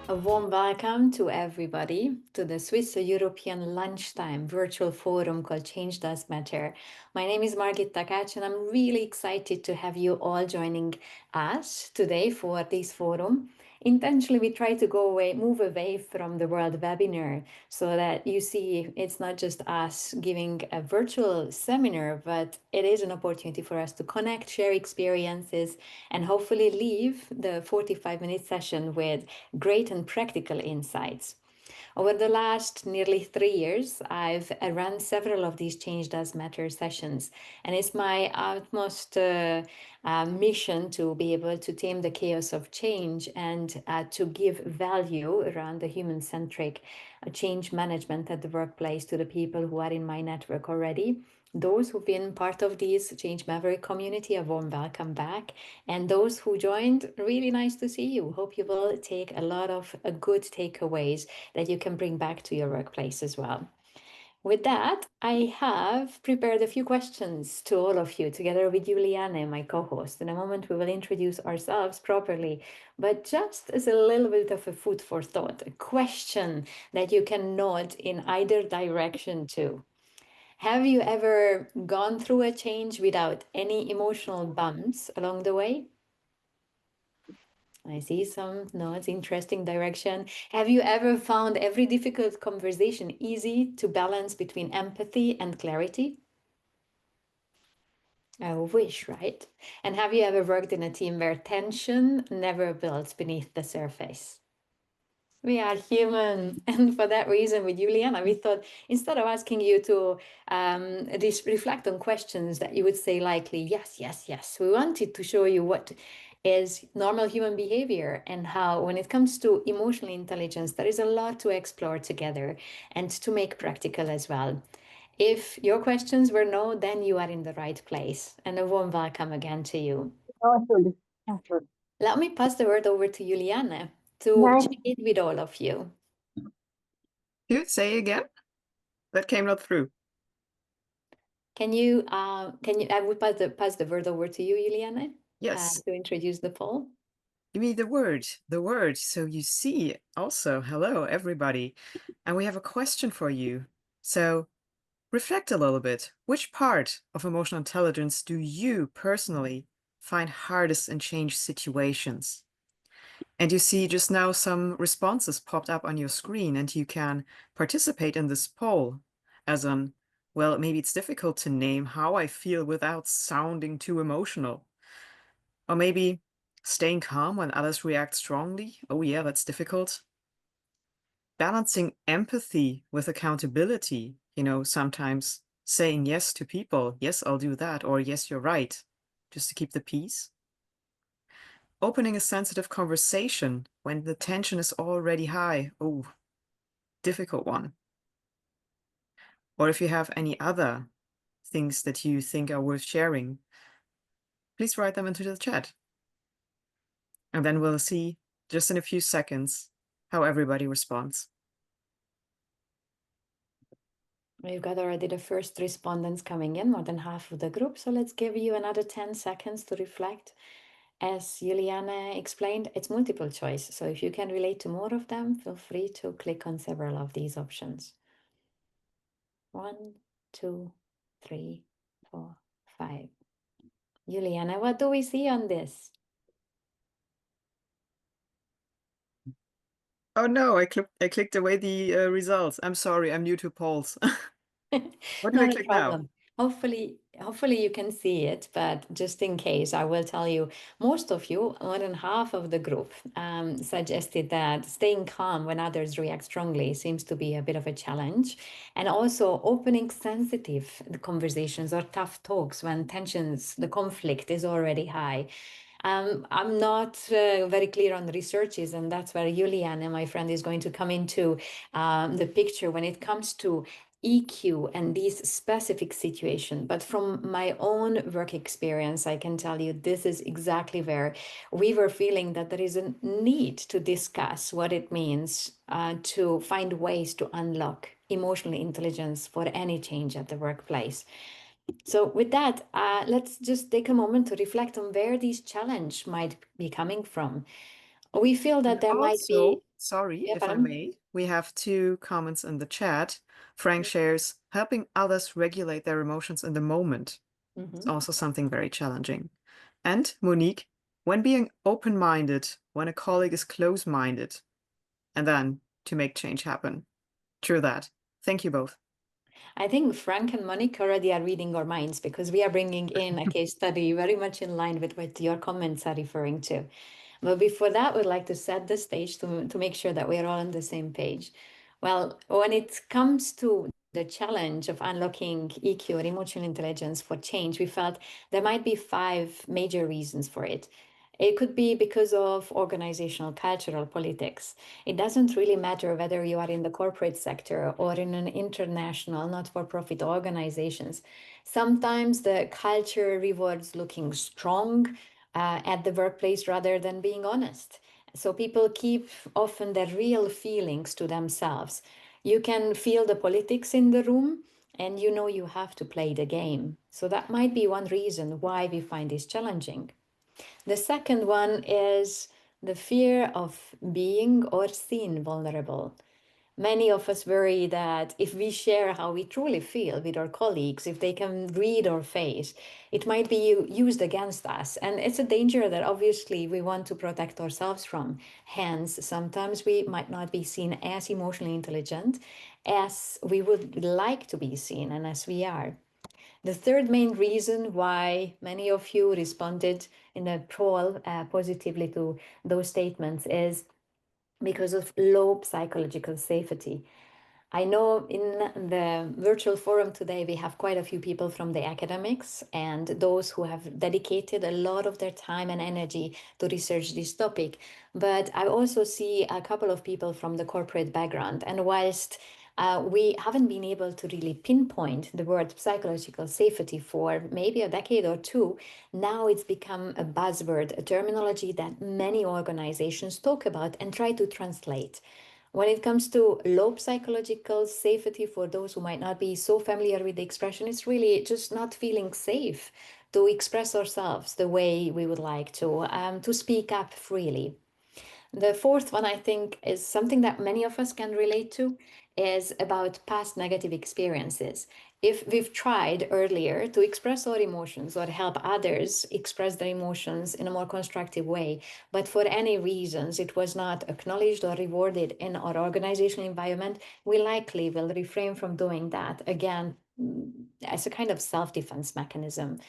A warm welcome to everybody to the Swiss European Lunchtime virtual forum called Change Does Matter. My name is Margit Takacs, and I'm really excited to have you all joining us today for this forum. Intentionally, we try to move away from the world webinar so that you see it's not just us giving a virtual seminar, but it is an opportunity for us to connect, share experiences, and hopefully leave the 45-minute session with great and practical insights. Over the last nearly 3 years, I've run several of these Change Does Matter sessions, and it's my utmost mission to be able to tame the chaos of change and to give value around the human-centric change management at the workplace to the people who are in my network already. Those who've been part of this Change Maverick community, a warm welcome back. And those who joined, really nice to see you. Hope you will take a lot of good takeaways that you can bring back to your workplace as well. With that, I have prepared a few questions to all of you together with Juliane, my co-host. In a moment, we will introduce ourselves properly, but just as a little bit of a food for thought, a question that you can nod in either direction to. Have you ever gone through a change without any emotional bumps along the way? I see some nods, interesting direction. Have you ever found every difficult conversation easy to balance between empathy and clarity? I wish, right? And have you ever worked in a team where tension never builds beneath the surface? We are human. And for that reason, with Juliana, we thought instead of asking you to reflect on questions that you would say likely, yes, yes, yes, we wanted to show you what is normal human behavior and how, when it comes to emotional intelligence, there is a lot to explore together and to make practical as well. If your questions were no, then you are in the right place. And a warm welcome again to you. Absolutely. Absolutely. Let me pass the word over to Juliane to Nice. check in with all of you. You say again? That came not through. I would pass the word over to you, Juliane, Yes. to introduce the poll. Give me the word. So you see also, hello, everybody. And we have a question for you. So reflect a little bit. Which part of emotional intelligence do you personally find hardest in change situations? And you see just now some responses popped up on your screen, and you can participate in this poll as well, maybe it's difficult to name how I feel without sounding too emotional. Or maybe staying calm when others react strongly. Oh yeah, that's difficult. Balancing empathy with accountability. Sometimes saying yes to people. Yes, I'll do that. Or yes, you're right. Just to keep the peace. Opening a sensitive conversation when the tension is already high. Oh, difficult one. Or if you have any other things that you think are worth sharing, please write them into the chat. And then we'll see just in a few seconds how everybody responds. We've got already the first respondents coming in, more than half of the group. So let's give you another 10 seconds to reflect. As Juliana explained, it's multiple choice. So if you can relate to more of them, feel free to click on several of these options. 1, 2, 3, 4, 5. Juliana, what do we see on this? Oh no, I clicked away the results. I'm sorry, I'm new to polls. What do I Not a click now? problem. Hopefully you can see it, but just in case, I will tell you, most of you, more than half of the group, suggested that staying calm when others react strongly seems to be a bit of a challenge. And also opening sensitive conversations or tough talks when the conflict is already high. I'm not very clear on the researches, and that's where Juliane, my friend, is going to come into the picture when it comes to EQ and these specific situations. But from my own work experience, I can tell you this is exactly where we were feeling that there is a need to discuss what it means to find ways to unlock emotional intelligence for any change at the workplace. So with that, let's just take a moment to reflect on where these challenge might be coming from. We feel that there might Also, be. Sorry, Yeah, if I pardon? may, we have two comments in the chat. Frank shares, helping others regulate their emotions in the moment. It's Mm-hmm. also something very challenging. And Monique, when being open-minded, when a colleague is close-minded, and then to make change happen. True that. Thank you both. I think Frank and Monique already are reading our minds because we are bringing in a case study very much in line with what your comments are referring to. But before that, we'd like to set the stage to make sure that we're all on the same page. Well, when it comes to the challenge of unlocking EQ or emotional intelligence for change, we felt there might be five major reasons for it. It could be because of organizational, cultural, politics. It doesn't really matter whether you are in the corporate sector or in an international, not for profit organizations. Sometimes the culture rewards looking strong at the workplace rather than being honest. So people keep often their real feelings to themselves. You can feel the politics in the room and you know you have to play the game. So that might be one reason why we find this challenging. The second one is the fear of being or seen vulnerable. Many of us worry that if we share how we truly feel with our colleagues, if they can read our face, it might be used against us. And it's a danger that obviously we want to protect ourselves from. Hence, sometimes we might not be seen as emotionally intelligent as we would like to be seen and as we are. The third main reason why many of you responded in a poll positively to those statements is because of low psychological safety. I know in the virtual forum today, we have quite a few people from the academics and those who have dedicated a lot of their time and energy to research this topic. But I also see a couple of people from the corporate background. And whilst we haven't been able to really pinpoint the word psychological safety for maybe a decade or two, now it's become a buzzword, a terminology that many organizations talk about and try to translate. When it comes to low psychological safety, for those who might not be so familiar with the expression, it's really just not feeling safe to express ourselves the way we would like to speak up freely. The fourth one, I think, is something that many of us can relate to, is about past negative experiences. If we've tried earlier to express our emotions or help others express their emotions in a more constructive way, but for any reasons it was not acknowledged or rewarded in our organizational environment, we likely will refrain from doing that again as a kind of self-defense mechanism.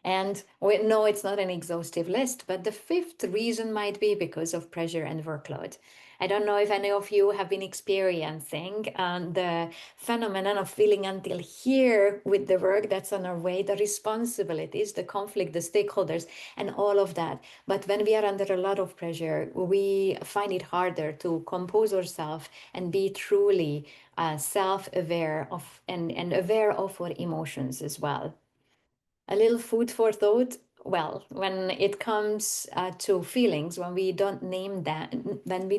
And we know it's not an exhaustive list, but the fifth reason might be because of pressure and workload. I don't know if any of you have been experiencing the phenomenon of feeling until here with the work that's on our way, the responsibilities, the conflict, the stakeholders, and all of that. But when we are under a lot of pressure, we find it harder to compose ourselves and be truly self-aware of and aware of our emotions as well. A little food for thought. Well, when it comes to feelings, when we don't name them, we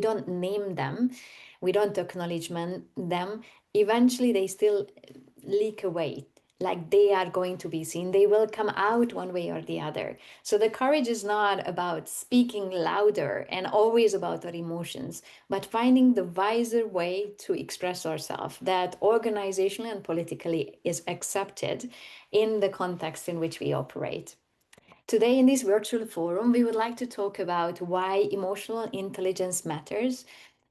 don't acknowledge them, eventually they still leak away. Like they are going to be seen, they will come out one way or the other. So the courage is not about speaking louder and always about our emotions, but finding the wiser way to express ourselves that organizationally and politically is accepted in the context in which we operate. Today, in this virtual forum, we would like to talk about why emotional intelligence matters.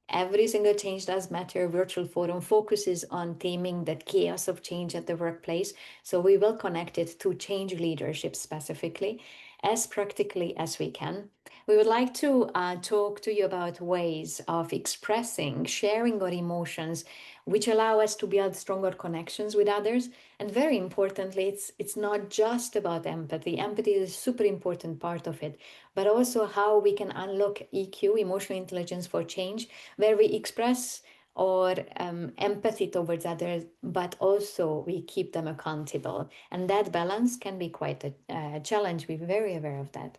Every single Change Does Matter virtual forum focuses on taming the chaos of change at the workplace. So we will connect it to change leadership specifically as practically as we can. We would like to talk to you about ways of expressing, sharing our emotions, which allow us to build stronger connections with others. And very importantly, it's not just about empathy. Empathy is a super important part of it, but also how we can unlock EQ, emotional intelligence for change, where we express our empathy towards others, but also we keep them accountable. And that balance can be quite a challenge. We're very aware of that.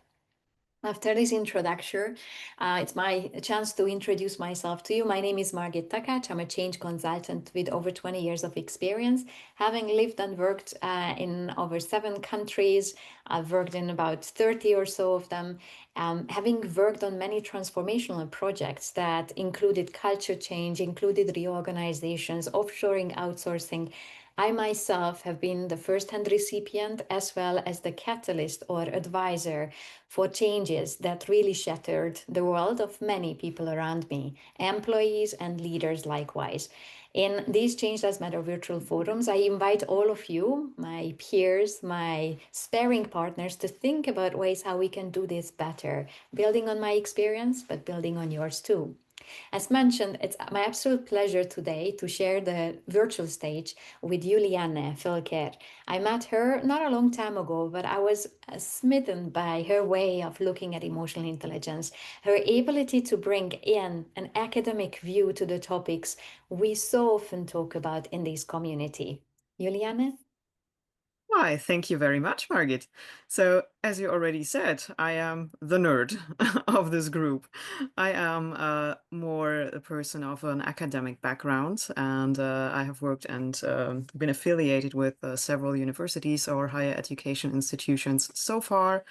After this introduction, it's my chance to introduce myself to you. My name is Margit Takacs. I'm a change consultant with over 20 years of experience. Having lived and worked in over 7 countries, I've worked in about 30 or so of them. Having worked on many transformational projects that included culture change, included reorganizations, offshoring, outsourcing, I myself have been the first-hand recipient as well as the catalyst or advisor for changes that really shattered the world of many people around me, employees and leaders likewise. In these Change Does Matter virtual forums, I invite all of you, my peers, my sparring partners, to think about ways how we can do this better, building on my experience, but building on yours too. As mentioned, it's my absolute pleasure today to share the virtual stage with Juliane Völker. I met her not a long time ago, but I was smitten by her way of looking at emotional intelligence, her ability to bring in an academic view to the topics we so often talk about in this community. Juliane? Why, thank you very much, Margit. So, as you already said, I am the nerd of this group. I am more a person of an academic background, and I have worked and been affiliated with several universities or higher education institutions so far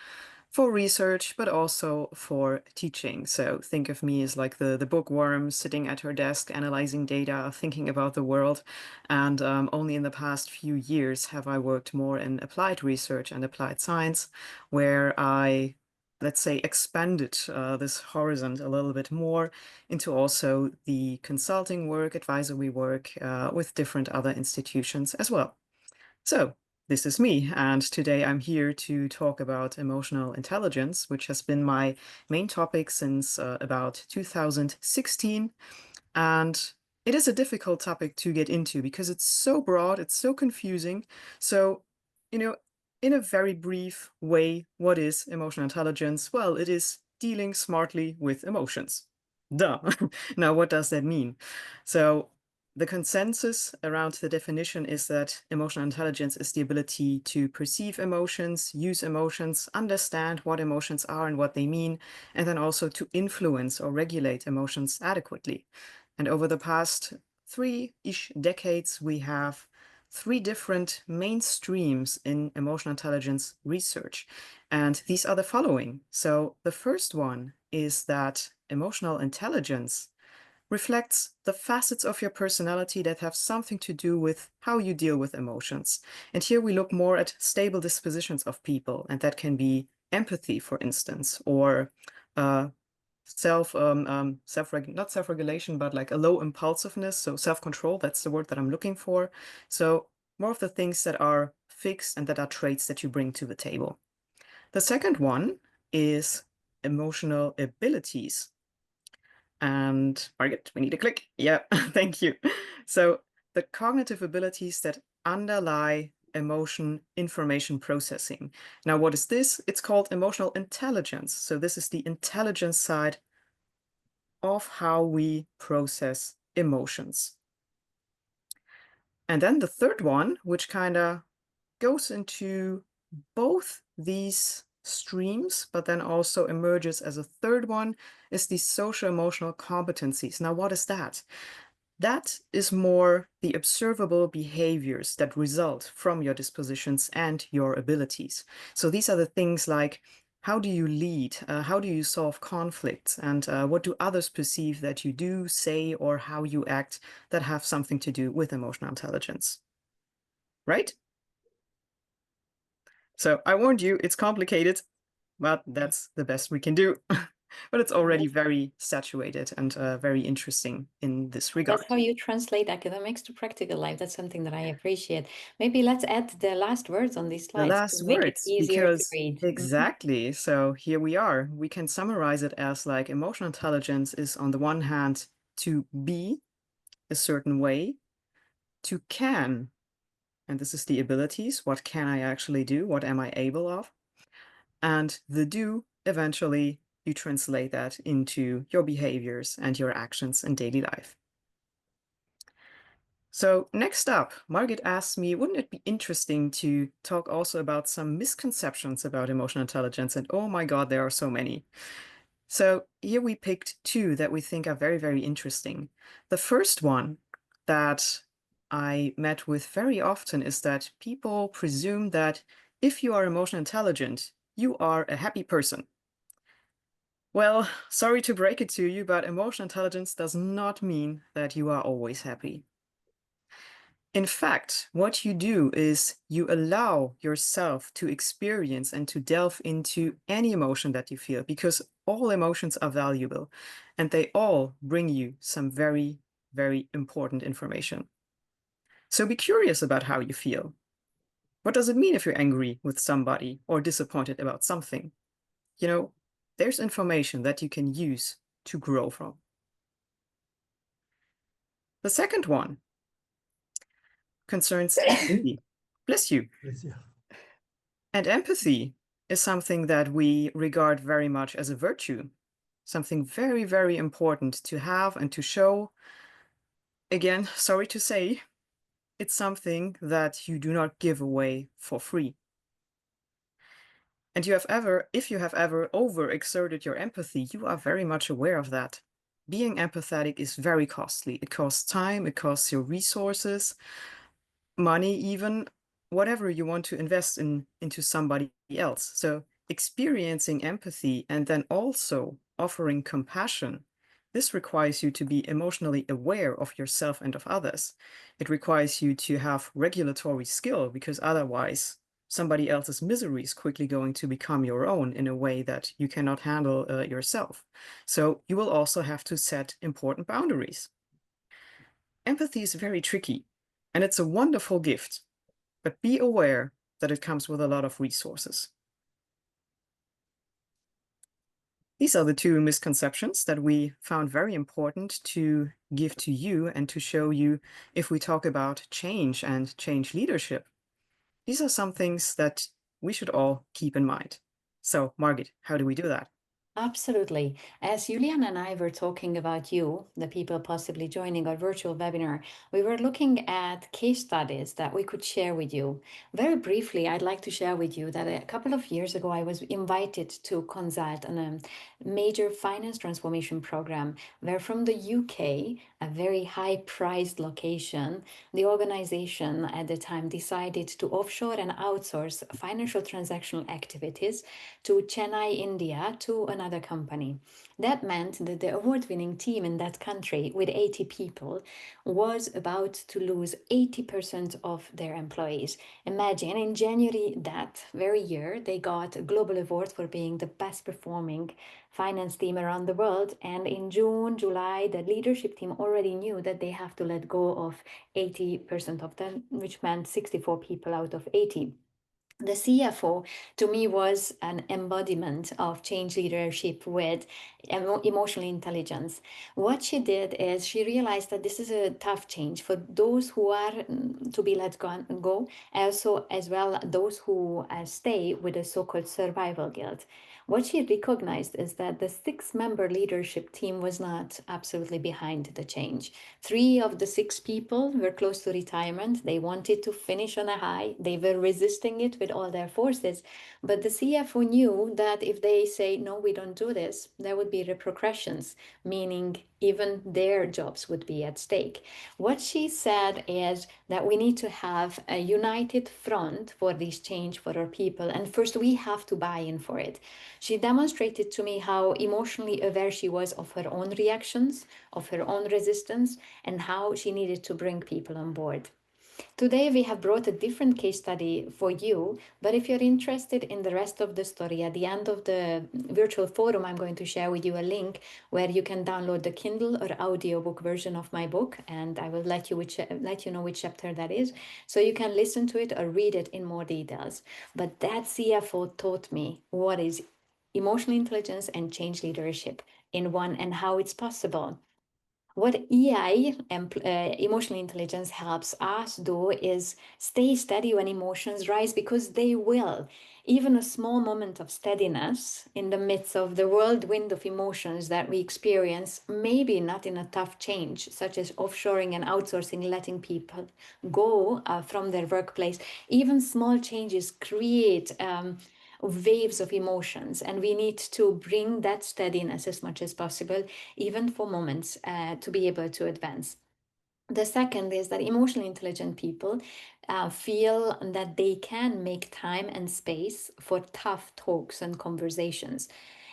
for research, but also for teaching. So think of me as like the bookworm sitting at her desk, analyzing data, thinking about the world. And only in the past few years have I worked more in applied research and applied science, where I, let's say, expanded this horizon a little bit more into also the consulting work, advisory work with different other institutions as well. So, this is me, and today I'm here to talk about emotional intelligence, which has been my main topic since about 2016. And it is a difficult topic to get into because it's so broad, it's so confusing. So, you know, in a very brief way, what is emotional intelligence? Well, it is dealing smartly with emotions. Duh. Now, what does that mean? So, the consensus around the definition is that emotional intelligence is the ability to perceive emotions, use emotions, understand what emotions are and what they mean, and then also to influence or regulate emotions adequately. And over the past three-ish decades, we have three different mainstreams in emotional intelligence research. And these are the following. So the first one is that emotional intelligence reflects the facets of your personality that have something to do with how you deal with emotions. And here we look more at stable dispositions of people, and that can be empathy, for instance, or uh, not self-regulation, but like a low impulsiveness, so self-control, that's the word that I'm looking for. So more of the things that are fixed and that are traits that you bring to the table. The second one is emotional abilities. And Margit, we need a click. Yeah, thank you. So the cognitive abilities that underlie emotion information processing. Now, what is this? It's called emotional intelligence. So this is the intelligence side of how we process emotions. And then the third one, which kind of goes into both these streams, but then also emerges as a third one, is the social emotional competencies. Now, what is that? That is more the observable behaviors that result from your dispositions and your abilities. So these are the things like, how do you lead? How do you solve conflicts? And what do others perceive that you do, say, or how you act that have something to do with emotional intelligence? Right? So I warned you, it's complicated, but that's the best we can do. But it's already very saturated and very interesting in this That's regard. how you translate academics to practical life. That's something that I appreciate. Maybe let's add the last words on these The slides to last make it words, easier to because read. exactly. So here we are. We can summarize it as like emotional intelligence is on the one hand to be a certain way, to can, and this is the abilities. What can I actually do? What am I able of? And the do, eventually, you translate that into your behaviors and your actions in daily life. So next up, Margit asked me, wouldn't it be interesting to talk also about some misconceptions about emotional intelligence? And oh my God, there are so many. So here we picked two that we think are very, very interesting. The first one that I met with very often is that people presume that if you are emotionally intelligent, you are a happy person. Well, sorry to break it to you, but emotional intelligence does not mean that you are always happy. In fact, what you do is you allow yourself to experience and to delve into any emotion that you feel, because all emotions are valuable and they all bring you some very, very important information. So be curious about how you feel. What does it mean if you're angry with somebody or disappointed about something? You know, there's information that you can use to grow from. The second one concerns empathy. Bless you. Bless you. And empathy is something that we regard very much as a virtue, something very, very important to have and to show. Again, sorry to say, it's something that you do not give away for free. And if you have ever overexerted your empathy, you are very much aware of that. Being empathetic is very costly. It costs time, it costs your resources, money, even whatever you want to invest into somebody else. So experiencing empathy and then also offering compassion, this requires you to be emotionally aware of yourself and of others. It requires you to have regulatory skill, because otherwise somebody else's misery is quickly going to become your own in a way that you cannot handle yourself. So you will also have to set important boundaries. Empathy is very tricky, and it's a wonderful gift, but be aware that it comes with a lot of resources. These are the two misconceptions that we found very important to give to you and to show you if we talk about change and change leadership. These are some things that we should all keep in mind. So, Margit, how do we do that? Absolutely. As Julian and I were talking about you, the people possibly joining our virtual webinar, we were looking at case studies that we could share with you. Very briefly, I'd like to share with you that a couple of years ago, I was invited to consult on a major finance transformation program where from the UK, a very high priced location, the organization at the time decided to offshore and outsource financial transactional activities to Chennai, India, to another company. That meant that the award winning team in that country, with 80 people, was about to lose 80% of their employees. Imagine in January that very year, they got a global award for being the best performing finance team around the world. And in June, July, the leadership team already knew that they have to let go of 80% of them, which meant 64 people out of 80. The CFO to me was an embodiment of change leadership with emotional intelligence. What she did is she realized that this is a tough change for those who are to be let go, also as well those who stay with the so-called survival guilt. What she recognized is that the 6 member leadership team was not absolutely behind the change. 3 of the 6 people were close to retirement. They wanted to finish on a high. They were resisting it with all their forces. But the CFO knew that if they say, no, we don't do this, there would be repercussions, meaning even their jobs would be at stake. What she said is that we need to have a united front for this change for our people. And first, we have to buy in for it. She demonstrated to me how emotionally aware she was of her own reactions, of her own resistance, and how she needed to bring people on board. Today, we have brought a different case study for you, but if you're interested in the rest of the story, at the end of the virtual forum, I'm going to share with you a link where you can download the Kindle or audiobook version of my book, and I will let you know which chapter that is, so you can listen to it or read it in more details. But that CFO taught me what is emotional intelligence and change leadership in one and how it's possible. What EI, emotional intelligence, helps us do is stay steady when emotions rise, because they will. Even a small moment of steadiness in the midst of the whirlwind of emotions that we experience, maybe not in a tough change, such as offshoring and outsourcing, letting people go from their workplace. Even small changes create waves of emotions, and we need to bring that steadiness as much as possible, even for moments, to be able to advance. The second is that emotionally intelligent people feel that they can make time and space for tough talks and conversations.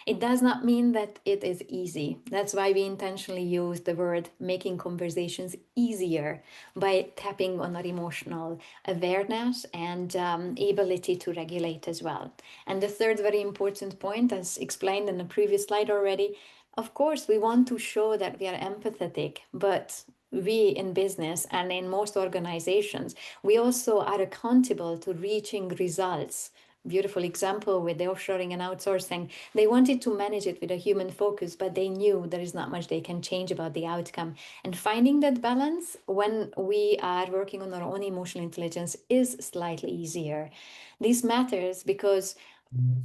It does not mean that it is easy. That's why we intentionally use the word making conversations easier, by tapping on our emotional awareness and ability to regulate as well. And the third very important point, as explained in the previous slide already, of course, we want to show that we are empathetic, but we in business and in most organizations, we also are accountable to reaching results. Beautiful example with the offshoring and outsourcing. They wanted to manage it with a human focus, but they knew there is not much they can change about the outcome. And finding that balance when we are working on our own emotional intelligence is slightly easier. This matters because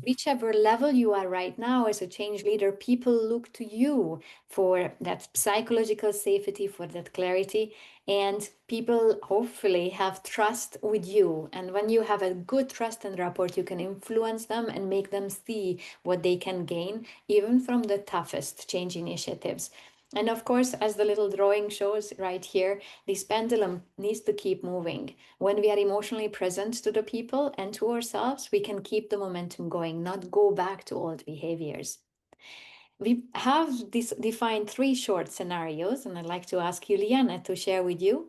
whichever level you are right now as a change leader, people look to you for that psychological safety, for that clarity, and people hopefully have trust with you. And when you have a good trust and rapport, you can influence them and make them see what they can gain, even from the toughest change initiatives. And of course, as the little drawing shows right here, this pendulum needs to keep moving. When we are emotionally present to the people and to ourselves, we can keep the momentum going, not go back to old behaviors. We have defined three short scenarios, and I'd like to ask Juliane to share with you.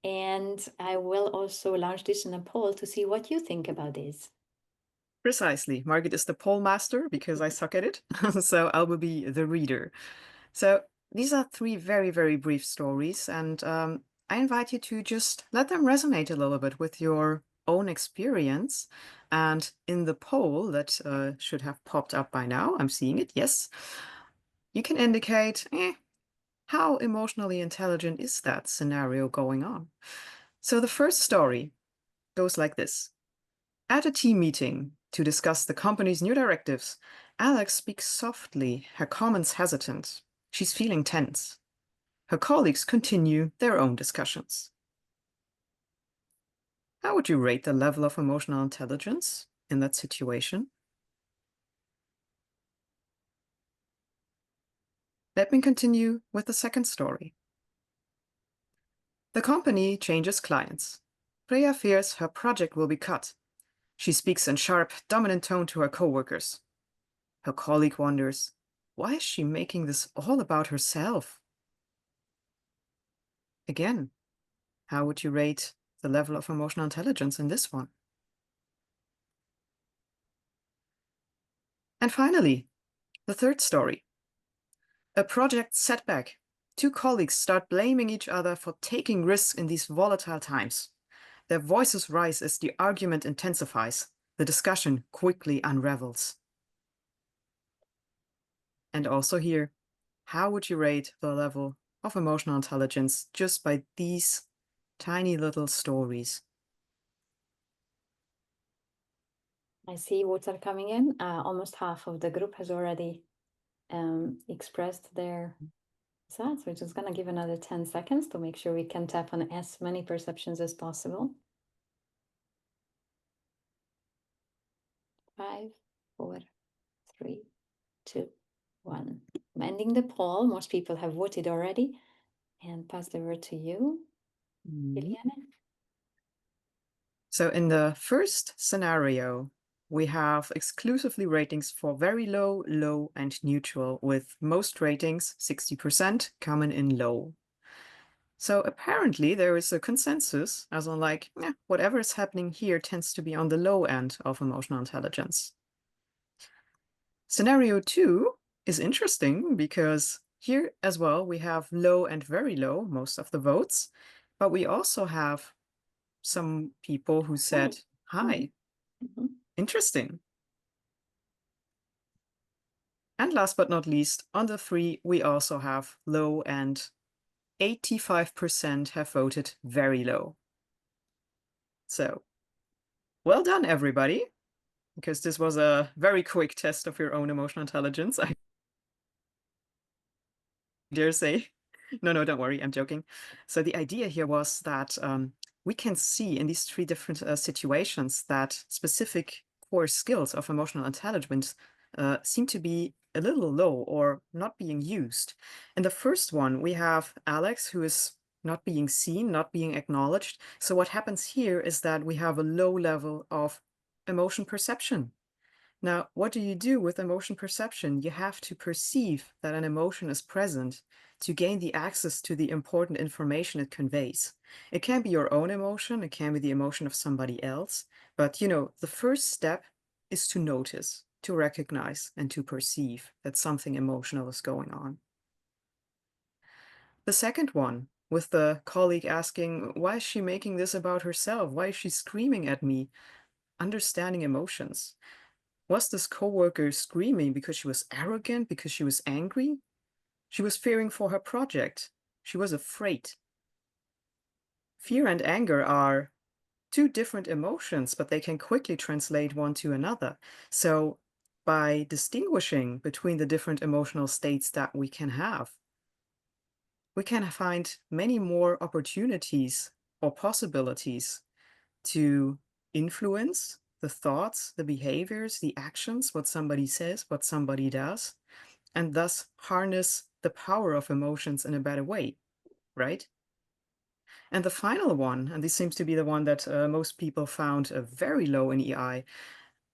And I will also launch this in a poll to see what you think about this. Precisely. Margit is the poll master because I suck at it. So I will be the reader. So these are three very, very brief stories, and I invite you to just let them resonate a little bit with your own experience. And in the poll that should have popped up by now, I'm seeing it, yes, you can indicate how emotionally intelligent is that scenario going on. So the first story goes like this. At a team meeting to discuss the company's new directives, Alex speaks softly, her comments hesitant. She's feeling tense. Her colleagues continue their own discussions. How would you rate the level of emotional intelligence in that situation? Let me continue with the second story. The company changes clients. Freya fears her project will be cut. She speaks in sharp, dominant tone to her coworkers. Her colleague wonders, why is she making this all about herself? Again, how would you rate the level of emotional intelligence in this one? And finally, the third story. A project setback. Two colleagues start blaming each other for taking risks in these volatile times. Their voices rise as the argument intensifies. The discussion quickly unravels. And also here, how would you rate the level of emotional intelligence just by these tiny little stories? I see votes are coming in. Almost half of the group has already expressed their thoughts. We're just going to give another 10 seconds to make sure we can tap on as many perceptions as possible. 5, 4, 3, 2, 1. I'm ending the poll. Most people have voted already. And pass the word to you, Juliane. So in the first scenario, we have exclusively ratings for very low, low, and neutral, with most ratings, 60%, coming in low. So apparently there is a consensus, as on like, whatever is happening here tends to be on the low end of emotional intelligence. Scenario 2 is interesting because here as well, we have low and very low, most of the votes, but we also have some people who said, hi, interesting. And last but not least, on the 3, we also have low and 85% have voted very low. So, well done, everybody, because this was a very quick test of your own emotional intelligence, I dare say. No, don't worry, I'm joking. So the idea here was that we can see in these three different situations that specific core skills of emotional intelligence seem to be a little low or not being used. In the first one, we have Alex, who is not being seen, not being acknowledged. So what happens here is that we have a low level of emotion perception. Now, what do you do with emotion perception? You have to perceive that an emotion is present to gain the access to the important information it conveys. It can be your own emotion, it can be the emotion of somebody else, but the first step is to notice, to recognize, and to perceive that something emotional is going on. The second one, with the colleague asking, why is she making this about herself? Why is she screaming at me? Understanding emotions. Was this coworker screaming because she was arrogant, because she was angry? She was fearing for her project. She was afraid. Fear and anger are two different emotions, but they can quickly translate one to another. So by distinguishing between the different emotional states that we can have, we can find many more opportunities or possibilities to influence the thoughts, the behaviors, the actions, what somebody says, what somebody does, and thus harness the power of emotions in a better way, right? And the final one, and this seems to be the one that most people found very low in EI,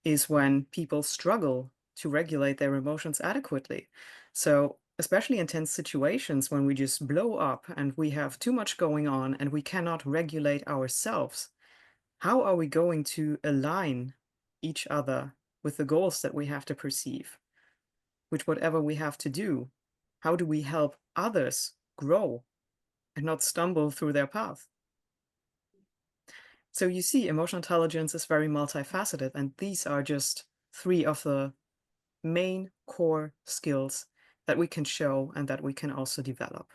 is when people struggle to regulate their emotions adequately. So especially in tense situations when we just blow up and we have too much going on and we cannot regulate ourselves, how are we going to align each other with the goals that we have to perceive, with whatever we have to do? How do we help others grow and not stumble through their path? So you see, emotional intelligence is very multifaceted, and these are just three of the main core skills that we can show and that we can also develop.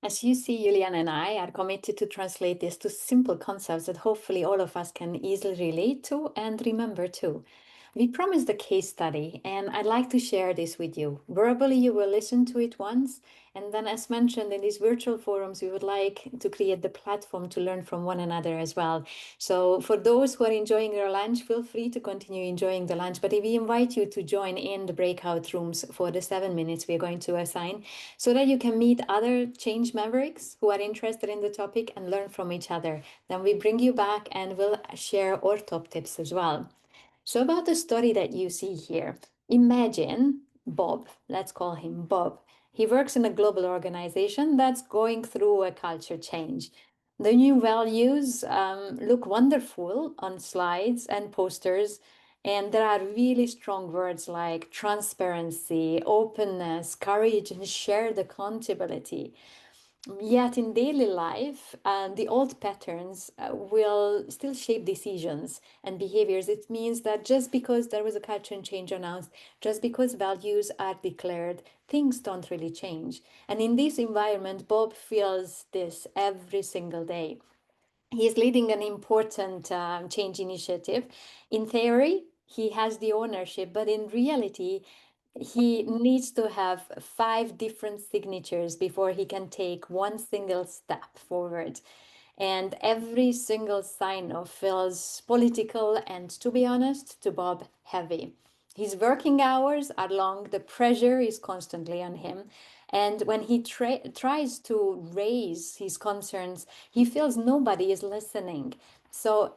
As you see, Juliane and I are committed to translate this to simple concepts that hopefully all of us can easily relate to and remember too. We promised a case study, and I'd like to share this with you. Verbally, you will listen to it once, and then, as mentioned in these virtual forums, we would like to create the platform to learn from one another as well. So, for those who are enjoying their lunch, feel free to continue enjoying the lunch. But we invite you to join in the breakout rooms for the 7 minutes we're going to assign, so that you can meet other change mavericks who are interested in the topic and learn from each other. Then we bring you back and we'll share our top tips as well. So, about the story that you see here, imagine Bob, let's call him Bob. He works in a global organization that's going through a culture change. The new values look wonderful on slides and posters, and there are really strong words like transparency, openness, courage, and shared accountability. Yet in daily life, the old patterns will still shape decisions and behaviors. It means that just because there was a culture change announced, just because values are declared, things don't really change. And in this environment, Bob feels this every single day. He is leading an important change initiative. In theory, he has the ownership, but in reality, he needs to have 5 different signatures before he can take one single step forward. And every single sign off feels political and, to be honest, to Bob, heavy. His working hours are long, the pressure is constantly on him. And when he tries to raise his concerns, he feels nobody is listening. So,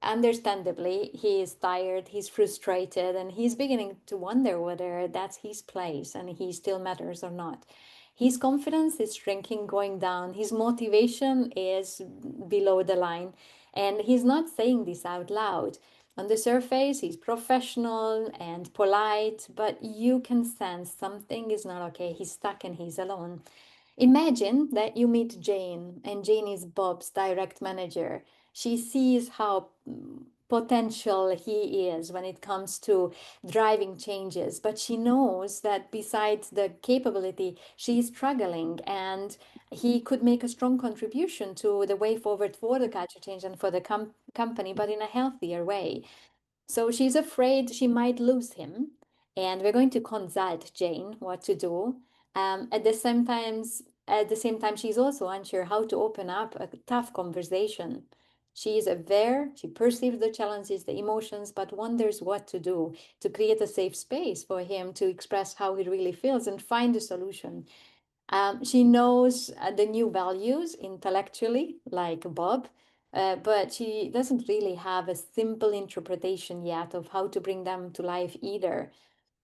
understandably, he is tired, he's frustrated, and he's beginning to wonder whether that's his place and he still matters or not. His confidence is shrinking, going down. His motivation is below the line. And he's not saying this out loud. On the surface, he's professional and polite, but you can sense something is not okay. He's stuck and he's alone. Imagine that you meet Jane, and Jane is Bob's direct manager. She sees how potential he is when it comes to driving changes. But she knows that besides the capability, she is struggling, and he could make a strong contribution to the way forward for the culture change and for the company, but in a healthier way. So she's afraid she might lose him, and we're going to consult Jane what to do. At the same time, she's also unsure how to open up a tough conversation. She is aware, she perceives the challenges, the emotions, but wonders what to do to create a safe space for him to express how he really feels and find a solution. She knows the new values intellectually, like Bob, but she doesn't really have a simple interpretation yet of how to bring them to life either.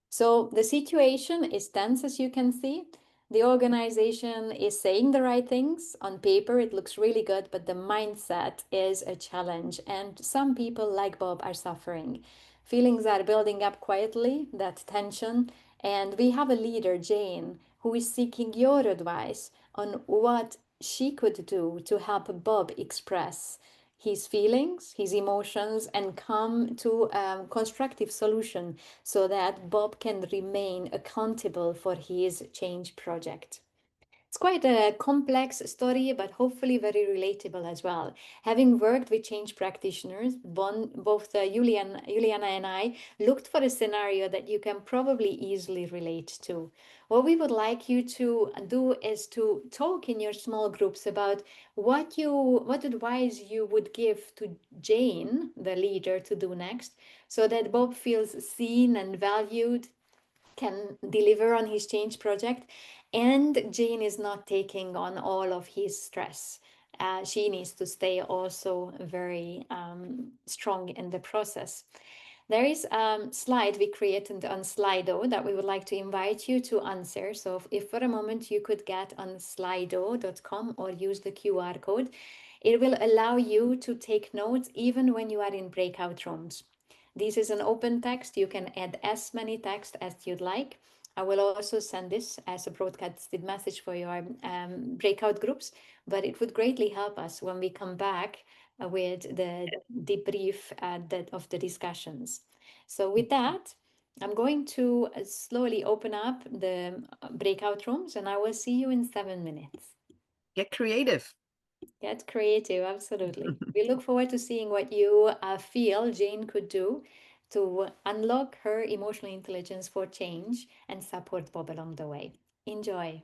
So the situation is tense, as you can see. The organization is saying the right things. On paper, it looks really good, but the mindset is a challenge. And some people, like Bob, are suffering. Feelings are building up quietly, that tension. And we have a leader, Jane, who is seeking your advice on what she could do to help Bob express his feelings, his emotions, and come to a constructive solution so that Bob can remain accountable for his change project. It's quite a complex story, but hopefully very relatable as well. Having worked with change practitioners, both Juliana and I looked for a scenario that you can probably easily relate to. What we would like you to do is to talk in your small groups about what advice you would give to Jane, the leader, to do next, so that Bob feels seen and valued, can deliver on his change project, and Jane is not taking on all of his stress. She needs to stay also very strong in the process. There is a slide we created on Slido that we would like to invite you to answer. So if for a moment you could get on slido.com or use the QR code, it will allow you to take notes even when you are in breakout rooms. This is an open text. You can add as many text as you'd like. I will also send this as a broadcasted message for your breakout groups, but it would greatly help us when we come back with the debrief of the discussions. So with that, I'm going to slowly open up the breakout rooms, and I will see you in 7 minutes. Get creative. Get creative, absolutely. We look forward to seeing what you feel Jane could do to unlock her emotional intelligence for change and support Bob along the way. Enjoy.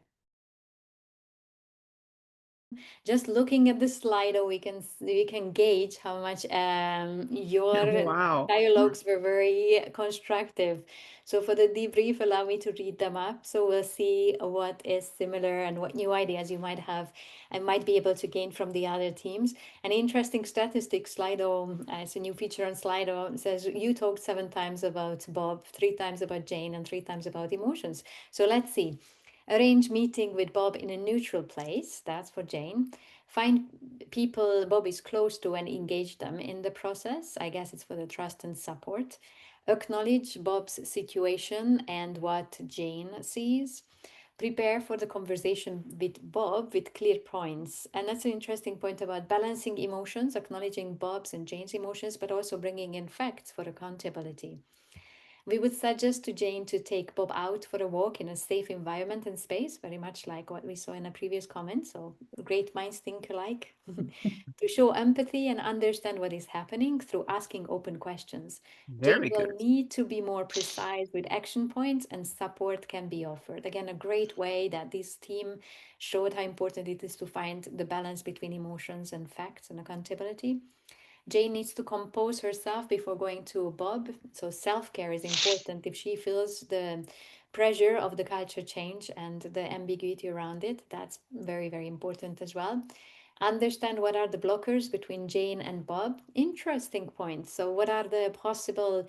Just looking at the Slido, we can gauge how much your Wow. dialogues were very constructive. So for the debrief, allow me to read them up. So we'll see what is similar and what new ideas you might have and might be able to gain from the other teams. An interesting statistic, Slido, it's a new feature on Slido, says you talked 7 times about Bob, 3 times about Jane, and 3 times about emotions. So let's see. Arrange meeting with Bob in a neutral place. That's for Jane. Find people Bob is close to and engage them in the process. I guess it's for the trust and support. Acknowledge Bob's situation and what Jane sees. Prepare for the conversation with Bob with clear points. And that's an interesting point about balancing emotions, acknowledging Bob's and Jane's emotions, but also bringing in facts for accountability. We would suggest to Jane to take Bob out for a walk in a safe environment and space, very much like what we saw in a previous comment. So, great minds think alike. To show empathy and understand what is happening through asking open questions. Jane Very will good. need to be more precise with action points, and support can be offered. Again, a great way that this team showed how important it is to find the balance between emotions and facts and accountability. Jane needs to compose herself before going to Bob. So self care is important if she feels the pressure of the culture change and the ambiguity around it. That's very, very important as well. Understand what are the blockers between Jane and Bob. Interesting point. So, what are the possible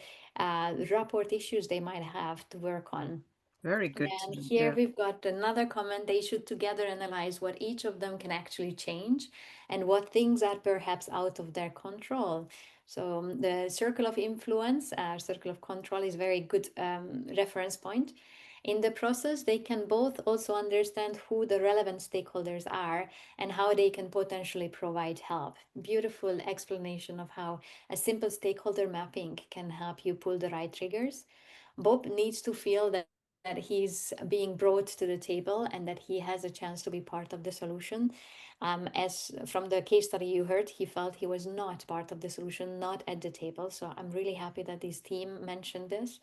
rapport issues they might have to work on? Very good. And here Yeah. we've got another comment. They should together analyze what each of them can actually change and what things are perhaps out of their control. So the circle of influence, circle of control is very good reference point. In the process, they can both also understand who the relevant stakeholders are and how they can potentially provide help. Beautiful explanation of how a simple stakeholder mapping can help you pull the right triggers. Bob needs to feel that he's being brought to the table and that he has a chance to be part of the solution. As from the case study you heard, he felt he was not part of the solution, not at the table. So I'm really happy that this team mentioned this.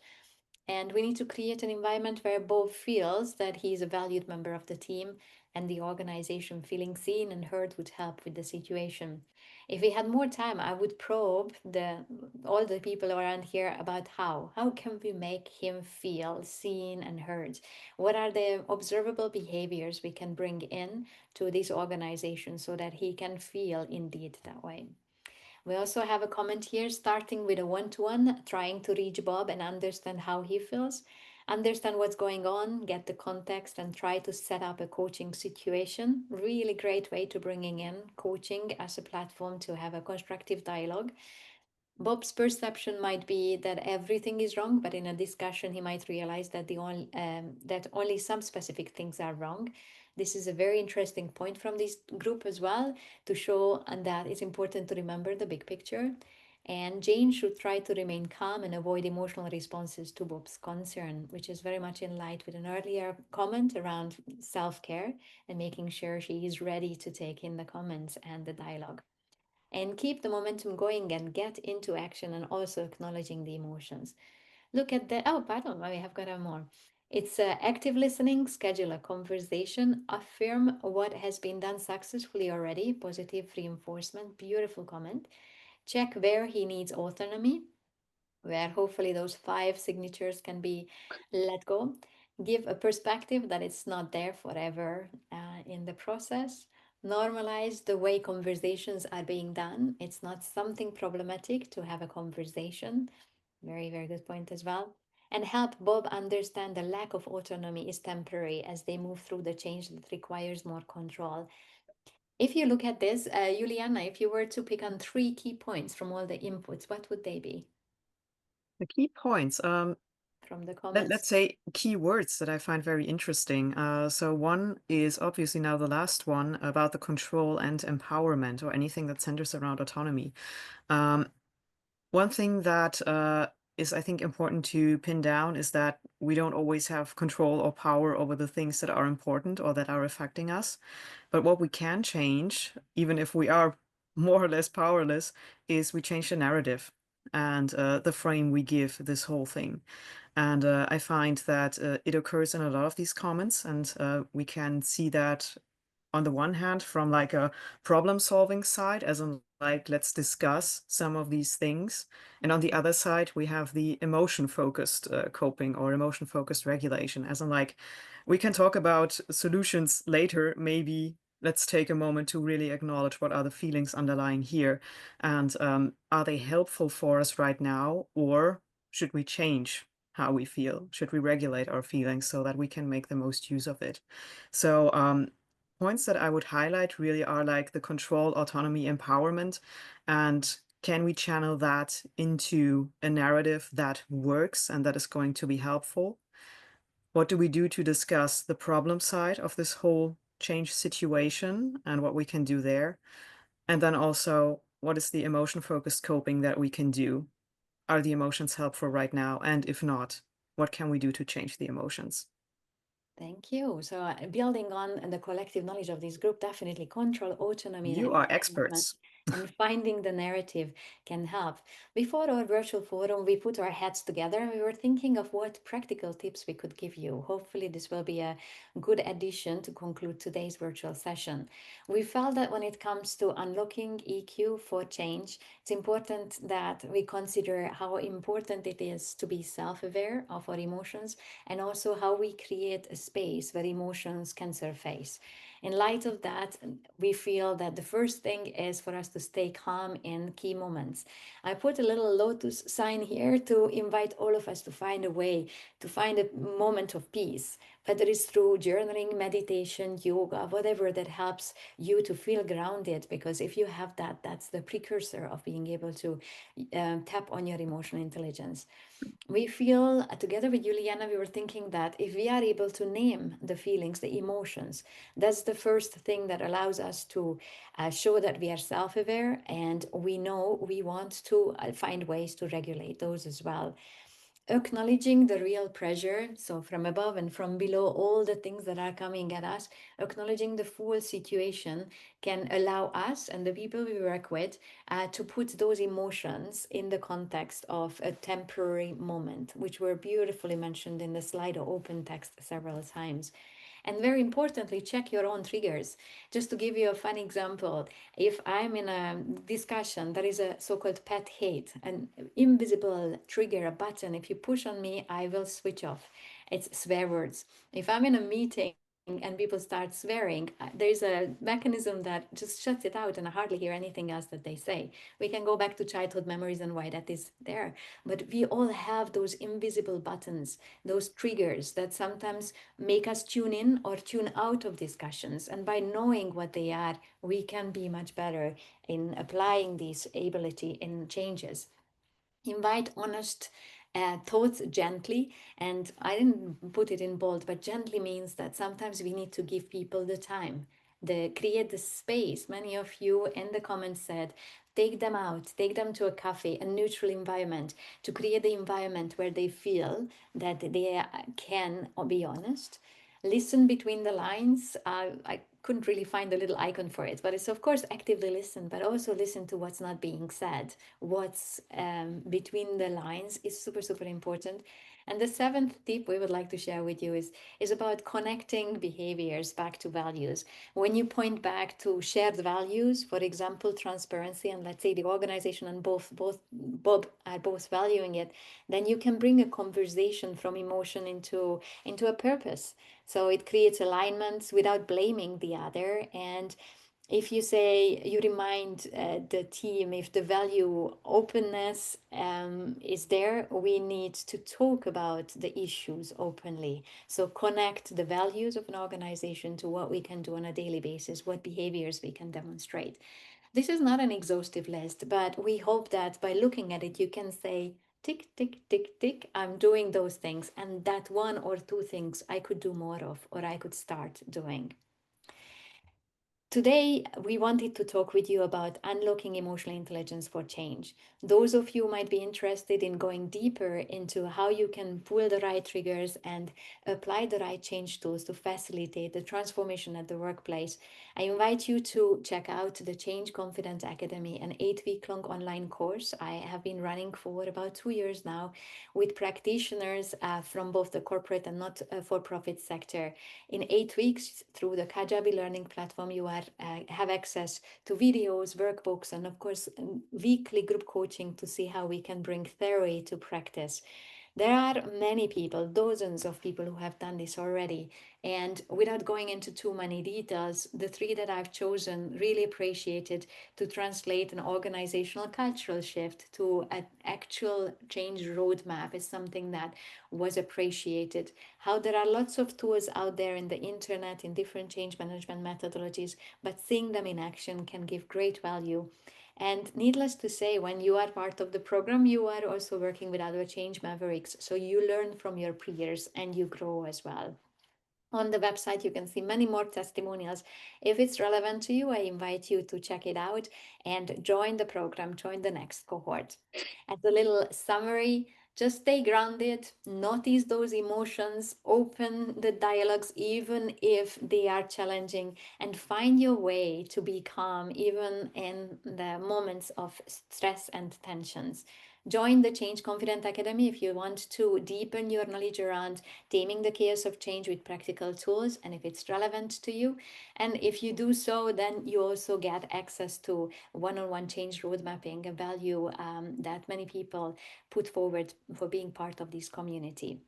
And we need to create an environment where Bob feels that he is a valued member of the team and the organization. Feeling seen and heard would help with the situation. If we had more time, I would probe all the people around here about how can we make him feel seen and heard? What are the observable behaviors we can bring in to this organization so that he can feel indeed that way? We also have a comment here starting with a one to one, trying to reach Bob and understand how he feels, understand what's going on, get the context, and try to set up a coaching situation. Really great way to bringing in coaching as a platform to have a constructive dialogue. Bob's perception might be that everything is wrong, but in a discussion, he might realize that that only some specific things are wrong. This is a very interesting point from this group as well to show that it's important to remember the big picture. And Jane should try to remain calm and avoid emotional responses to Bob's concern, which is very much in line with an earlier comment around self care and making sure she is ready to take in the comments and the dialogue and keep the momentum going and get into action and also acknowledging the emotions. Look at the, oh, pardon, we have got a more. It's active listening, schedule a conversation, affirm what has been done successfully already, positive reinforcement, beautiful comment. Check where he needs autonomy, where hopefully those five signatures can be let go. Give a perspective that it's not there forever in the process. Normalize the way conversations are being done. It's not something problematic to have a conversation. Very, very good point as well. And help Bob understand the lack of autonomy is temporary as they move through the change that requires more control. If you look at this, Juliana, if you were to pick on three key points from all the inputs, what would they be The key points. from the Let's comments? say keywords that I find very interesting. So one is obviously now the last one about the control and empowerment or anything that centers around autonomy. Um, One thing that is, I think, important to pin down is that we don't always have control or power over the things that are important or that are affecting us. But what we can change, even if we are more or less powerless, is we change the narrative and the frame we give this whole thing. And I find that it occurs in a lot of these comments, and we can see that on the one hand from like a problem solving side, as in like let's discuss some of these things, and on the other side we have the emotion focused coping or emotion focused regulation, as in like we can talk about solutions later, maybe let's take a moment to really acknowledge what are the feelings underlying here, and are they helpful for us right now, or should we change how we feel? Should we regulate our feelings so that we can make the most use of it? So points that I would highlight really are like the control, autonomy, empowerment, and can we channel that into a narrative that works and that is going to be helpful? What do we do to discuss the problem side of this whole change situation and what we can do there? And then also, what is the emotion focused coping that we can do? Are the emotions helpful right now? And if not, what can we do to change the emotions? Thank you. So, building on the collective knowledge of this group, definitely control, autonomy, and You are empowerment, experts. and finding the narrative can help. Before our virtual forum, we put our heads together and we were thinking of what practical tips we could give you. Hopefully, this will be a good addition to conclude today's virtual session. We felt that when it comes to unlocking EQ for change, it's important that we consider how important it is to be self aware of our emotions and also how we create a space where emotions can surface. In light of that, we feel that the first thing is for us to stay calm in key moments. I put a little lotus sign here to invite all of us to find a way to find a moment of peace. whether it's through journaling, meditation, yoga, whatever that helps you to feel grounded. Because if you have that, that's the precursor of being able to tap on your emotional intelligence. We feel together with Juliana, we were thinking that if we are able to name the feelings, the emotions, that's the first thing that allows us to show that we are self aware and we know we want to find ways to regulate those as well. Acknowledging the real pressure, so from above and from below, all the things that are coming at us, acknowledging the full situation can allow us and the people we work with to put those emotions in the context of a temporary moment, which were beautifully mentioned in the slide open text several times. And very importantly, check your own triggers. Just to give you a fun example, if I'm in a discussion, that is a so called pet hate, an invisible trigger, a button. If you push on me, I will switch off. It's swear words. If I'm in a meeting and people start swearing, there's a mechanism that just shuts it out and I hardly hear anything else that they say. We can go back to childhood memories and why that is there. But we all have those invisible buttons, those triggers that sometimes make us tune in or tune out of discussions. And by knowing what they are, we can be much better in applying these ability in changes. Invite honest thoughts gently. And I didn't put it in bold, but gently means that sometimes we need to give people the time, the create the space. Many of you in the comments said, take them out, take them to a cafe, a neutral environment, to create the environment where they feel that they can be honest. Listen between the lines. I couldn't really find a little icon for it, but it's of course actively listen, but also listen to what's not being said. What's between the lines is super, super important. And the seventh tip we would like to share with you is about connecting behaviors back to values. When you point back to shared values, for example, transparency, and let's say the organization and both Bob are both valuing it, then you can bring a conversation from emotion into a purpose. So it creates alignments without blaming the other. And if you say you remind the team, if the value openness is there, we need to talk about the issues openly. So connect the values of an organization to what we can do on a daily basis, what behaviors we can demonstrate. This is not an exhaustive list, but we hope that by looking at it, you can say, tick, tick, tick, tick, I'm doing those things, and that one or two things I could do more of, or I could start doing. Today, we wanted to talk with you about unlocking emotional intelligence for change. Those of you might be interested in going deeper into how you can pull the right triggers and apply the right change tools to facilitate the transformation at the workplace. I invite you to check out the Change Confident Academy, an 8-week long online course I have been running for about 2 years now with practitioners from both the corporate and not for profit sector. In 8 weeks, through the Kajabi learning platform, you have access to videos, workbooks, and of course, weekly group coaching to see how we can bring theory to practice. There are many people, dozens of people who have done this already. And without going into too many details, the three that I've chosen really appreciated to translate an organizational cultural shift to an actual change roadmap is something that was appreciated. How there are lots of tools out there in the internet in different change management methodologies, but seeing them in action can give great value. And needless to say, when you are part of the program, you are also working with other change mavericks. So you learn from your peers and you grow as well. On the website, you can see many more testimonials. If it's relevant to you, I invite you to check it out and join the program, join the next cohort. As a little summary, just stay grounded, notice those emotions, open the dialogues, even if they are challenging, and find your way to be calm, even in the moments of stress and tensions. Join the Change Confident Academy if you want to deepen your knowledge around taming the chaos of change with practical tools and if it's relevant to you. And if you do so, then you also get access to one-on-one change road mapping, a value that many people put forward for being part of this community.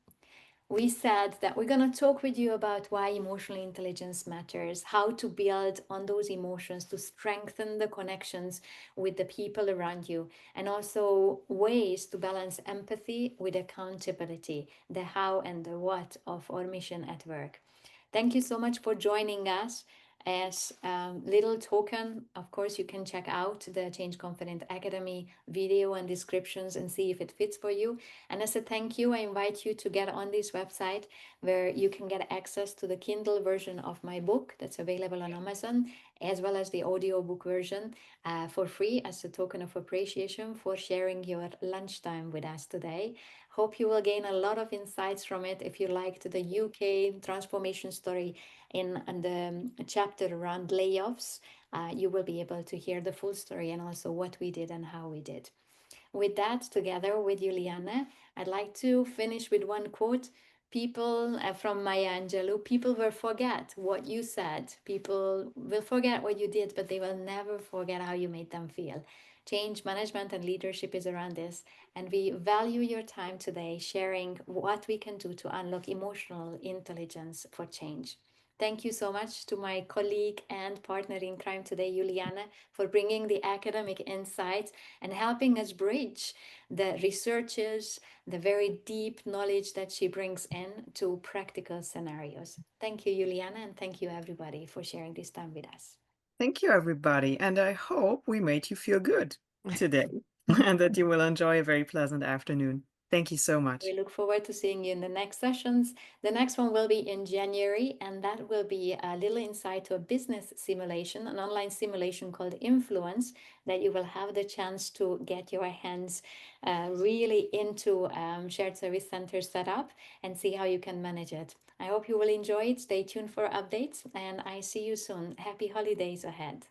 we said that we're going to talk with you about why emotional intelligence matters, how to build on those emotions to strengthen the connections with the people around you, and also ways to balance empathy with accountability, the how and the what of our mission at work. Thank you so much for joining us. As a little token, of course, you can check out the Change Confident Academy video and descriptions and see if it fits for you. And as a thank you, I invite you to get on this website where you can get access to the Kindle version of my book that's available on Amazon, as well as the audiobook version for free as a token of appreciation for sharing your lunchtime with us today. Hope you will gain a lot of insights from it. If you liked the UK transformation story in the chapter around layoffs, you will be able to hear the full story and also what we did and how we did. With that, together with Juliane, I'd like to finish with one quote. People from Maya Angelou, people will forget what you said. People will forget what you did, but they will never forget how you made them feel. Change management and leadership is around this. And we value your time today sharing what we can do to unlock emotional intelligence for change. Thank you so much to my colleague and partner in crime today, Juliana, for bringing the academic insights and helping us bridge the researches, the very deep knowledge that she brings in to practical scenarios. Thank you, Juliana, and thank you, everybody, for sharing this time with us. Thank you, everybody. And I hope we made you feel good today and that you will enjoy a very pleasant afternoon. Thank you so We much. look forward to seeing you in the next sessions. The next one will be in January, and that will be a little insight to a business simulation, an online simulation called Influence, that you will have the chance to get your hands really into shared service center setup and see how you can manage it. I hope you will enjoy it. Stay tuned for updates, and I see you soon. Happy holidays ahead.